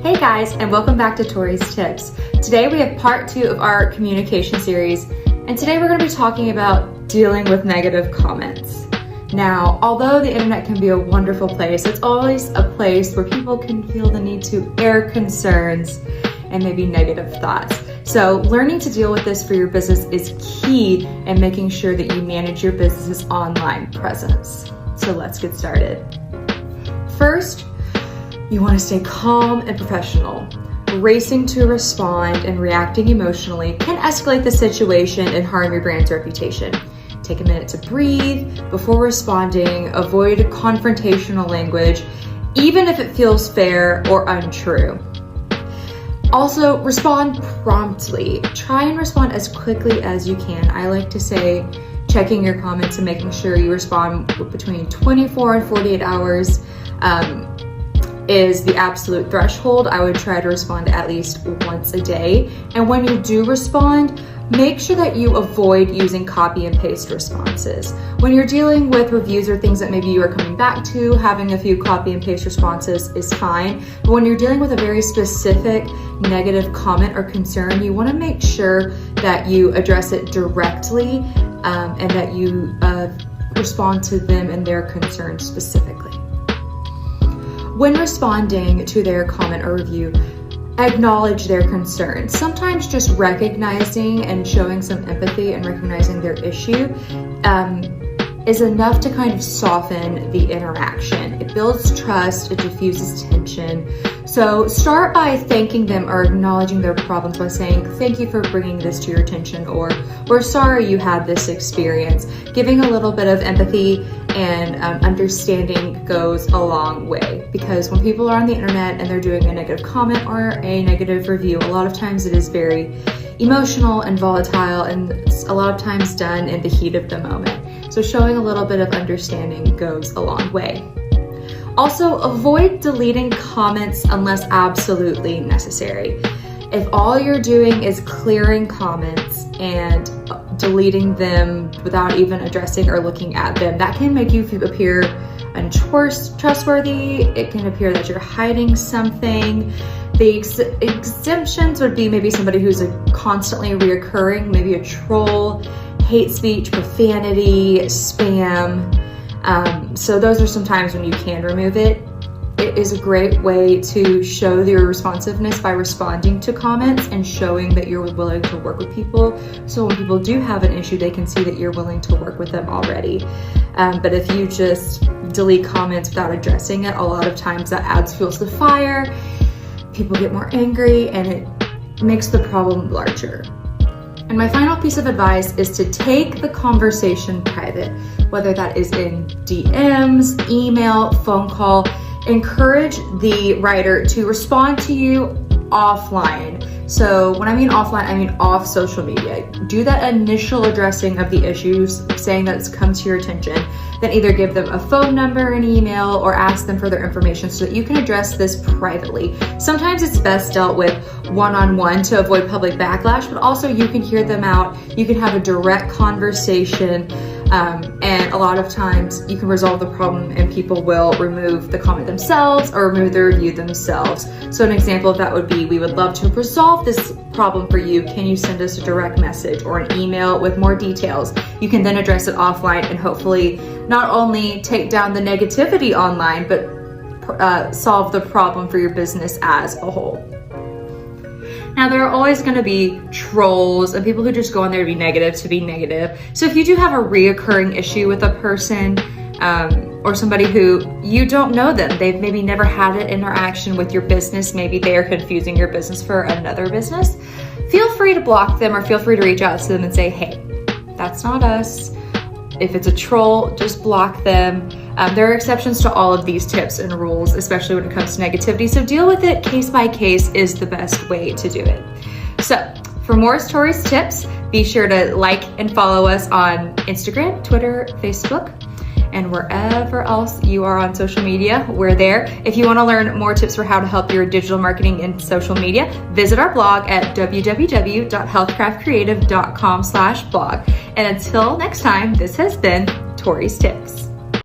Hey guys, and welcome back to Tori's Tips. Today we have part 2 of our communication series, and today we're going to be talking about dealing with negative comments. Now, although the internet can be a wonderful place, it's always a place where people can feel the need to air concerns and maybe negative thoughts. So learning to deal with this for your business is key in making sure that you manage your business's online presence. So let's get started. First, you want to stay calm and professional. Racing to respond and reacting emotionally can escalate the situation and harm your brand's reputation. Take a minute to breathe before responding. Avoid confrontational language, even if it feels fair or untrue. Also, respond promptly. Try and respond as quickly as you can. I like to say checking your comments and making sure you respond between 24 and 48 hours is the absolute threshold. I would try to respond at least once a day. And when you do respond, make sure that you avoid using copy and paste responses. When you're dealing with reviews or things that maybe you are coming back to, having a few copy and paste responses is fine. But when you're dealing with a very specific negative comment or concern, you want to make sure that you address it directly and that you respond to them and their concerns specifically. When responding to their comment or review, acknowledge their concerns. Sometimes just recognizing and showing some empathy and recognizing their issue is enough to kind of soften the interaction. It builds trust, it diffuses tension. So start by thanking them or acknowledging their problems by saying, thank you for bringing this to your attention, or we're sorry you had this experience. Giving a little bit of empathy and understanding goes a long way, because when people are on the internet and they're doing a negative comment or a negative review, a lot of times it is very emotional and volatile, and it's a lot of times done in the heat of the moment. So showing a little bit of understanding goes a long way. Also, avoid deleting comments unless absolutely necessary. If all you're doing is clearing comments and deleting them without even addressing or looking at them, that can make you appear untrustworthy. It can appear that you're hiding something. The exemptions would be maybe somebody who's constantly reoccurring, maybe a troll, hate speech, profanity, spam. So those are some times when you can remove it. It is a great way to show your responsiveness by responding to comments and showing that you're willing to work with people. So when people do have an issue, they can see that you're willing to work with them already. But if you just delete comments without addressing it, a lot of times that adds fuel to the fire. People get more angry and it makes the problem larger. And my final piece of advice is to take the conversation private, whether that is in DMs, email, phone call. Encourage the writer to respond to you offline. So when I mean offline, I mean off social media. Do that initial addressing of the issues, saying that it's come to your attention. Then either give them a phone number, an email, or ask them for their information so that you can address this privately. Sometimes it's best dealt with one-on-one to avoid public backlash, but also you can hear them out. You can have a direct conversation. And a lot of times you can resolve the problem and people will remove the comment themselves or remove the review themselves. So an example of that would be, we would love to resolve this problem for you. Can you send us a direct message or an email with more details? You can then address it offline and hopefully not only take down the negativity online, but solve the problem for your business as a whole. Now, there are always going to be trolls and people who just go on there to be negative. So if you do have a reoccurring issue with a person or somebody who you don't know them, they've maybe never had an interaction with your business, maybe they are confusing your business for another business, feel free to block them or feel free to reach out to them and say, hey, that's not us. If it's a troll, just block them. There are exceptions to all of these tips and rules, especially when it comes to negativity. So deal with it case by case is the best way to do it. So for more Tori's tips, be sure to like and follow us on Instagram, Twitter, Facebook, and wherever else you are on social media, we're there. If you want to learn more tips for how to help your digital marketing in social media, visit our blog at www.healthcraftcreative.com/blog. And until next time, this has been Tori's Tips.